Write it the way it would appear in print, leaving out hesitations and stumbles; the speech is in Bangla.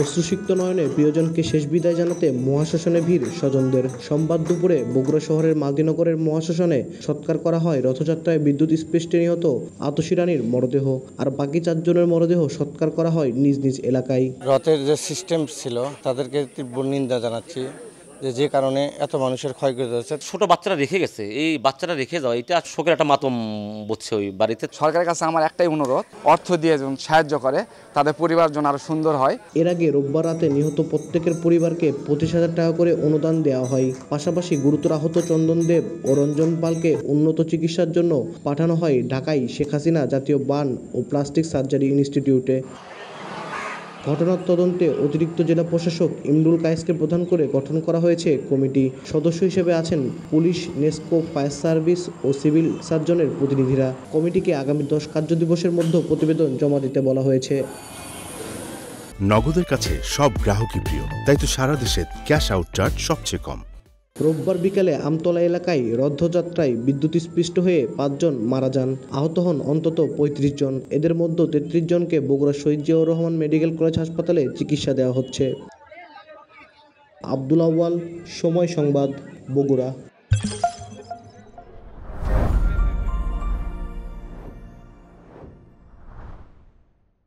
অশ্রুসিক্ত নয়নে প্রিয়জনকে শেষ বিদায় জানাতে মহাশ্মশানে ভিড় স্বজনদের। সোমবার দুপুরে বগুড়া শহরের মালদীনগরের মহাশ্মশানে সৎকার করা হয় রথযাত্রায় বিদ্যুৎ স্পৃষ্টে নিহত আতসী রানীর মরদেহ। আর বাকি 4 জনের মরদেহ সৎকার করা হয় নিজ নিজ এলাকায়। রথের যে সিস্টেম ছিল তাদেরকে তীব্র নিন্দা জানাচ্ছি, যে কারণে এত মানুষের ক্ষয়ক্ষতি হয়েছে। ছোট বাচ্চারা রেখে গেছে, এই বাচ্চারা রেখে যাওয়া এটা শোকের একটা মাতম বুঝছে ওই বাড়িতে। সরকারের কাছে আমার একটাই অনুরোধ, অর্থ দিয়ে যেন সাহায্য করে, তাদের পরিবার যেন আরো সুন্দর হয়। এর আগে রোববার রাতে নিহত প্রত্যেকের পরিবারকে 25,000 টাকা করে অনুদান দেওয়া হয়। পাশাপাশি গুরুতর আহত চন্দন দেব ও রঞ্জন পালকে উন্নত চিকিৎসার জন্য পাঠানো হয় ঢাকায় শেখ হাসিনা জাতীয় বার্ন ও প্লাস্টিক সার্জারি ইনস্টিটিউটে। ঘটনার তদন্তে অতিরিক্ত জেলা প্রশাসক ইমরুল কায়েসকে প্রধান করে গঠন করা হয়েছে কমিটি। সদস্য হিসেবে আছেন পুলিশ, নেসকো, ফায়ার সার্ভিস ও সিভিল সার্জনের প্রতিনিধিরা। কমিটিকে আগামী 10 কার্যদিবসের মধ্যে প্রতিবেদন জমা দিতে বলা হয়েছে। নগদের কাছে সব গ্রাহকই প্রিয়, তাই তো সারা দেশে ক্যাশ আউট চার্জ সবচেয়ে কম। রোববার বিকালে আমতলা এলাকায় রথযাত্রায় বিদ্যুৎস্পৃষ্ট হয়ে 5 জন মারা যান। আহত হন অন্তত 35 জন। এদের মধ্যে 33 জনকে বগুড়া শহীদ জিয়াউর রহমান মেডিকেল কলেজ হাসপাতালে চিকিৎসা দেওয়া হচ্ছে। আব্দুল আউয়াল, সময় সংবাদ, বগুড়া।